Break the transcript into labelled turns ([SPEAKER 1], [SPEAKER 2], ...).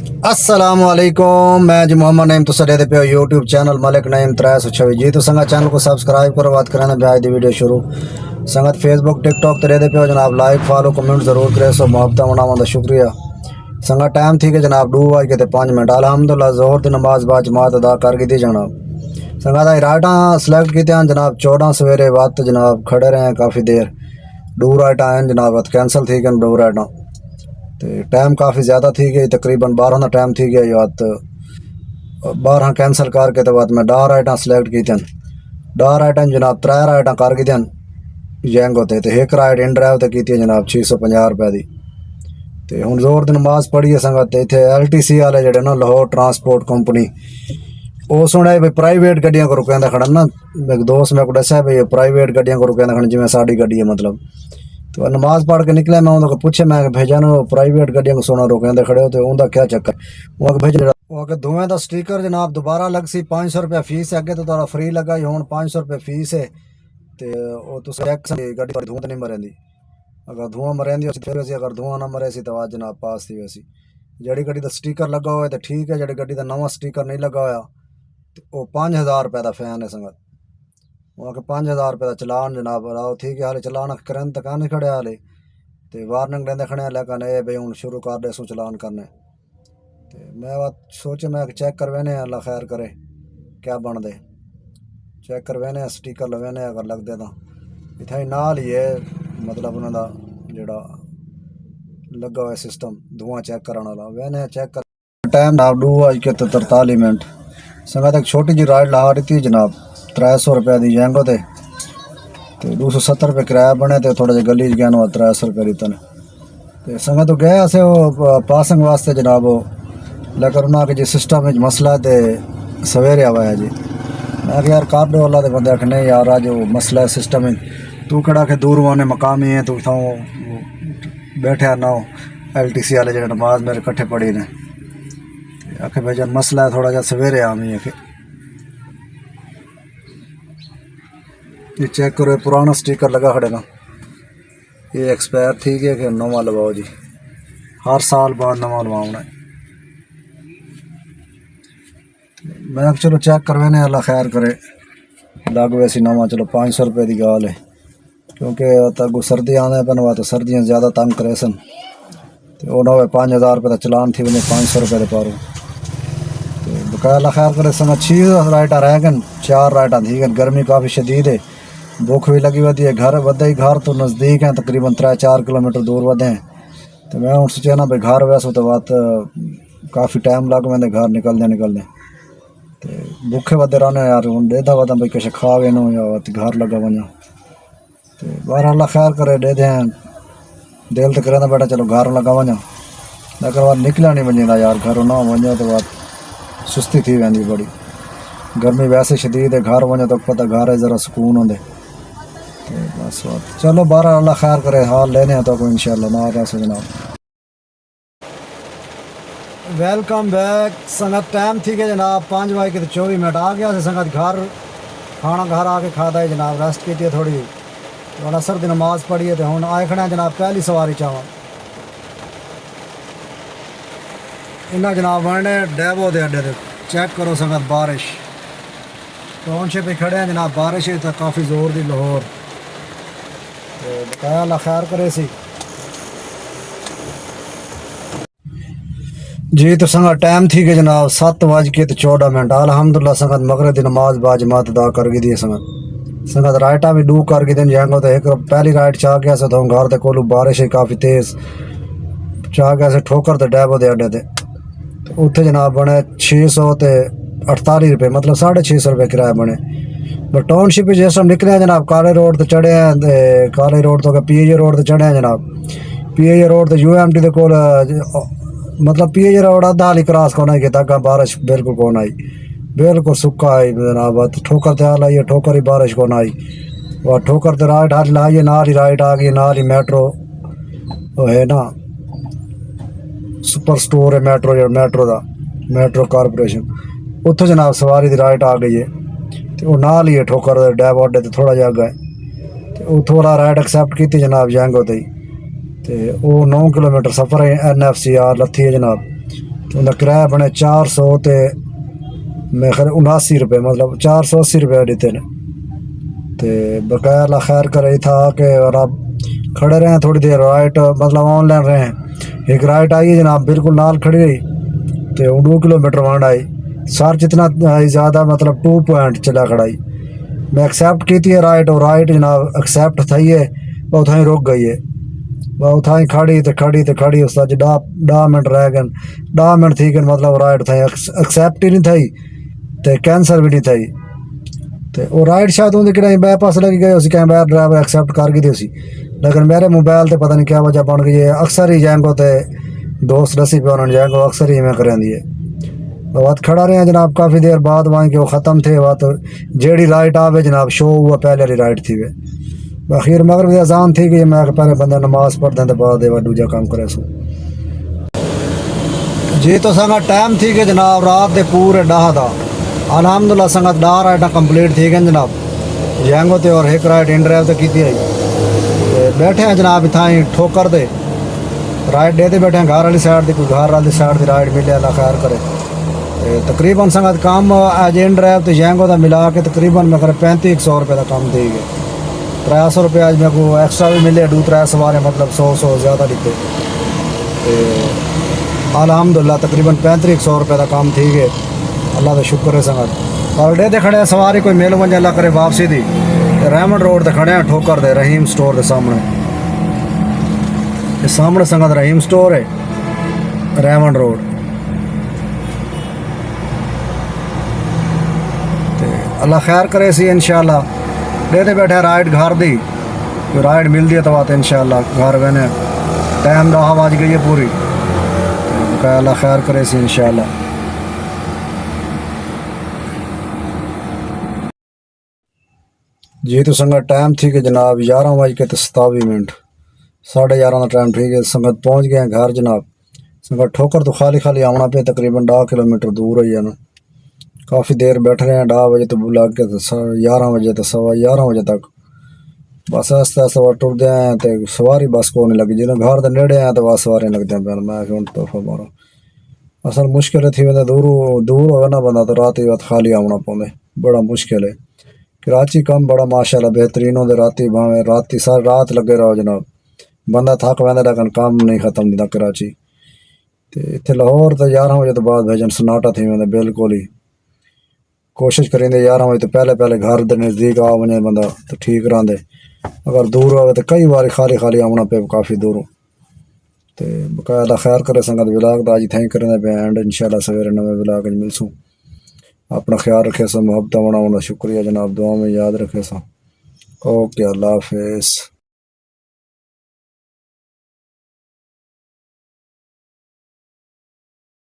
[SPEAKER 1] السلام علیکم، میں جی محمد نعیم تو سر پہ یوٹیوب چینل ملک نعیم 326 جی تو سنگت چینل کو سبسکرائب کرو، بات کرنا بیاج دی ویڈیو شروع سنگت فیس بک ٹک ٹاک ترے پہ جناب لائک فالو کمنٹ ضرور کرے سو محبت مناوا شکریہ سنگت ٹائم تھی کہ جناب 2:05 الحمدللہ ظہر دی نماز با جماعت ادا کر گئی تھی جناب سنگت رائٹاں سلیکٹ کی ہیں جناب 14 سویرے وقت جناب کھڑے رہے ہیں کافی دیر 2 رائٹاں ہیں جناب کینسل تھی کہ 2 رائٹاں ٹائم کافی زیادہ تھی گئی تقریباً 12 کا ٹائم تھی گیا یاد 12 کینسل کر کے تو بعد میں 2 رائٹاں سلیکٹ کی تھیں 2 رائٹاں جناب 3 رائٹاں کر گئی تھیں جینگ ہوتے تو ایک رائٹ ان ڈرائیو تے کی تھی جناب 650 روپے دی تے ہن زور دی نماز پڑھی ہے سنگت اتنے LTC والے جڑے نا لاہور ٹرانسپورٹ کمپنی وہ سنے بھائی پرائیویٹ گڈیاں کو رکیں کھڑا نا ایک دوست میں کو دسیا بھائی پرائیویٹ گڈیاں کو رکیں کھڑا جی ساری گڈی ہے مطلب تو نماز پڑھ کے نکلے میں انہوں کو پوچھے میں بھیجا نا پرائیویٹ گڈیاں کو سونا روکیں کھڑے ہوتے ان کا کیا چکر وہ کہ دھوئیں کا سٹیکر جناب دوبارہ لگ سی 500 روپیہ فیس ہے اگے تو تھوڑا فری لگا ہوں 500 روپے فیس ہے تو وہ چیک گڈی دھواں نہیں مریں دی اگر دھواں مریں دی پھر ویسی اگر دھواں نہ مرے سی تو آج جناب پاس تھی ویسی جڑی گڈی کا سٹیکر لگا ہوا ہے تو ٹھیک ہے جڑی گڈی کا نواں سٹیکر نہیں لگا ہوا تو وہ 5000 روپے کا فین ہے سنگت وہ کہ 5000 روپے کا چلان جناب راؤ ٹھیک ہے حالے چلان کرن تو کہاں نہیں کھڑے حالے تو وارننگ دیں کھڑے لیکن اے بھائی ہوں شروع کر دے سو چلان کرنے تو میں سوچے میں چیک کروینے اللہ خیر کرے کیا بن دے چیک کروینے سٹیکر لوینے اگر لگ دے تو اتنا ہی نال ہی ہے مطلب انہوں دا جڑا لگا ہوا سسٹم دھواں چیک کرنے والا وینے چیک کر ٹائم جناب 2:43 سنگت ایک چھوٹی جی رائڈ لا رہی تھی جناب 300 روپے دی جینگو تے 270 روپے کرایہ بنے تے تھوڑا جا گلی گیا نا 300 روپے ریتن تے سنگت تو گیا سے وہ پاسنگ واسطے جناب لیکن انہاں کہ جی سسٹم وچ مسئلہ تے سویرے آوا ہے جی میں کہ یار کر دو اللہ دے بندے کہ نہیں یار جو مسئلہ ہے سسٹم تو کہڑا کہ دور وانے مقامی ہیں تو اتھاؤں بیٹھے نہ LTC والے جڑے نماز میرے کٹھے پڑھی نے آخر بھائی جان مسئلہ ہے تھوڑا جا سویرے آمی ہے کہ یہ چیک کرو پرانا سٹیکر لگا کھڑے نا یہ ایکسپائر تھی گیا کہ نواں لگاؤ جی ہر سال بعد نواں لواؤنا ہے میں چلو چیک کروینے اللہ خیر کرے لگ ویسی نواں چلو 500 روپے کی گال ہے کیونکہ تگو سردی آنے پہ نوا تو سردیاں زیادہ تنگ کرے سن تو وہ نہ ہوئے 5000 روپے کا چلان تھی انہیں 500 روپے دے پارو تو بقایا اللہ خیر کرے سنگا 6 رائٹاں رہ گئے 4 رائٹاں تھی گئے گرمی کافی شدید ہے بھوک بھی لگی ہوتی ہے گھر ودے ہی گھر تو نزدیک ہیں تقریباً 3-4 کلومیٹر دور ودے ہیں تو میں ہوں سوچا نا بھائی گھر ویسے تو بات کافی ٹائم لگ میں گھر نکل دیں تو بھوکے ودے رہنے یار ہوں دے دا ودا بھائی کچھ کھا گئے نو یا گھر لگا ونجا تو باہر اللہ خیر کرے دے دیں دل تو کرے بیٹا چلو گھر لگا ونجا لیکن بعد نکلا نہیں ونجے یار گھروں نہ ونجا تو بات سستی تھی ویندی بڑی گرمی ویسے شدید ہے گھر ونجا تو پتہ گھر ہے ذرا سکون ہوندے بس بات چلو باہر اللہ خیر کرے حال لینے ہیں تو کوئی انشاءاللہ نہ آ سے جناب ویلکم بیک سنگت ٹائم تھی کہ جناب 5:24 آ گیا سے سنگت گھر کھانا گھر آ کے کھادا ہے جناب ریسٹ کی تھی تھوڑی تھوڑا اثر دی نماز پڑھی ہے تو ہوں آئے کھڑے ہیں جناب پہلی سواری چاہوں انہیں جناب ورنے ڈیبو دے اڈے چیک کرو سنگت بارش ٹاؤن شپ پہ کھڑے ہیں جناب بارش ہے تو کافی زور دی لاہور بقایا اللہ خیر کرے سی جی تو سنگت ٹائم تھی کہ جناب 7:14 الحمدللہ سنگت مغرب دی نماز با جماعت ادا کر گئی دی سنگت رائٹاں بھی 2 کر گئی دیں جائیں تو ایک پہلی رائٹ چاہ گیا سے تو گھر دے کولو بارش ہے کافی تیز چاہ گیا سے ٹھوکر تے ڈیبو دے اڈے تے اتنے جناب بنے 648 روپے مطلب 650 روپے کرایہ بنے بٹ ٹاؤن شپ جس ٹائم نکلے ہیں جناب کالے روڈ تے چڑھے ہیں کالے روڈ تو PAJ روڈ تے چڑھے ہیں جناب PAJ روڈ تے UMT دے کول مطلب PAJ روڈ ادھا والی کراس کو نہیں کیتا کہ بارش بالکل کون آئی بالکل سکا آئی جناب ٹھوکر تے حال آئی ہے ٹھوکر ہی بارش کو نہ آئی اور ٹھوکر تے رائٹ ہاتھ لائیے نال ہی رائٹ آ گئی نال ہی میٹرو وہ ہے نا سپر سٹور ہے میٹرو دا میٹرو کارپوریشن اتوں جناب سواری دی رائٹ آ گئی ہے تو وہ نال ہی ہے ٹھوکر ڈیب اڈے تے تھوڑا جا گئے تو وہ تھوڑا رائٹ ایکسیپٹ کی جناب جینگو تے وہ 9 کلومیٹر سفر ہے NFC لتھی ہے جناب انہیں کرایہ بنے 400 تے میں خیر 79 روپے مطلب 480 روپے دیتے ہیں. تے بقایا اللہ خیر کرے تھا کہ اور آپ کھڑے رہے ہیں تھوڑی دیر رائٹ مطلب آن لائن رہے ہیں. ایک رائٹ آئی جناب بالکل نال کھڑی رہی تے 2 کلومیٹر وانڈ آئی سر جتنا زیادہ مطلب 2 پوائنٹ چلا کھڑائی. میں ایکسیپٹ کی تھی رائٹ اور رائٹ جناب ایکسیپٹ تھی ہے وہ اتھائی رک گئی ہے وہ اتھائی کھڑی اس تک 10 منٹ رہ گئے 10 منٹ تھی کہ مطلب رائٹ تھا ایکسیپٹ ہی نہیں تھی تے کینسل بھی نہیں تھی تے وہ رائٹ شاید ان کی بائی پاس لگی گئی اسی کہیں باہر ڈرائیور ایکسیپٹ کر گئی تھی اسی لیکن میرے موبائل تے پتہ نہیں کیا وجہ بن گئی ہے. اکثر ہی جائیں گو تے دوست رسی پہ انہوں جائیں گو اکثر ہی میں کریں دیے بات کھڑا رہے ہیں جناب کافی دیر بعد وہاں کہ وہ ختم تھے بات جیڑی رائٹ آوے جناب شو ہوا پہلے والی رائٹ تھی وہ بخیر مغرب کی اذان تھی کہ میں پہلے بندے نماز پڑھ دیں بعد دوجا کام کرے سو. جی تو سنگت ٹائم تھی کہ جناب رات دے پورے 10 دا الحمدللہ سنگت 10 رائٹاں کمپلیٹ تھی گئے جناب جینگو تے اور ایک رائٹ ان ڈرائیو تے کی آئی بیٹھے ہیں جناب اتھائیں ٹھوکر دے رائٹ دے دے بیٹھے ہیں گھر والی سائڈ دی کوئی گھر والی سائڈ دی رائٹ ملے اللہ خیر کرے. تقریباً سنگت کام اج ان ڈرائیو تے جینگو دا ملا کے تقریباً میں کرے 3500 روپے دا کام دے گئے 300 روپے اج میں کو ایکسٹرا بھی ملے 2-3 سوارے مطلب 100 زیادہ دیتے الحمدللہ تقریباً 3500 روپے دا کام تھی گئے اللہ کا شکر ہے سنگت. اور ڈے دے کھڑے ہیں سواری کوئی میل ونج اللہ کرے واپسی دی ریمنڈ روڈ تے کھڑے ہیں ٹھوکر دے رحیم سٹور دے سامنے یہ سامنے سنگت رحیم سٹور ہے ریمنڈ روڈ اللہ خیر کرے سی انشاءاللہ دے دے بیٹھے رائٹ گھر دی رائٹ مل دی تو بات انشاءاللہ گھر وینے ٹائم 10 بج گئی ہے پوری کہ اللہ خیر کرے سی انشاءاللہ. جی تو سنگت ٹائم تھی کہ جناب 11:27 11:30 کا ٹائم ٹھیک ہے سنگت پہنچ گئے ہیں گھر جناب. سنگت ٹھوکر تو خالی آنا پہ تقریباً 10 کلومیٹر دور ہے نا کافی دیر بیٹھ رہے ہیں 10 بجے تو لگ کے 11 بجے تو 11:15 بجے تک بس آہستہ آہستہ ٹرتے ہیں تو سواری بس کو نہیں لگی جنہیں گھر کے نیڑے ہیں تو بس سواری لگتے ہیں پہلے میں کہ تحفہ مارو اصل مشکل تھی میں دور ہوگا نا بندہ تو رات ہی وقت خالی آنا پوندے بڑا مشکل ہے. کراچی کم بڑا ماشاءاللہ بہترین ہوتے راتی بھاویں راتی ساری رات لگے رہو جناب بندہ تھک ویندا لیکن کام نہیں ختم دیتا کراچی تے اتنے لاہور تو 11 بجے تو بعد بھیجن سناٹا تھی ویندا بالکل ہی کوشش کریں 11 بجے تو پہلے گھر دے نزدیک آ ونے بندہ تو ٹھیک رہندے اگر دور ہوئے تو کئی بار خالی آنا پہ کافی دوروں تو بقایا اللہ خیر کرے سنگت ولاگ دا اج تھینک کرنے پہ اینڈ انشاءاللہ سویرے نویں ولاگ ملسوں. اپنا خیال رکھے سو محبت بناؤں شکریہ جناب دعا میں یاد رکھے سو اوکے اللہ حافظ.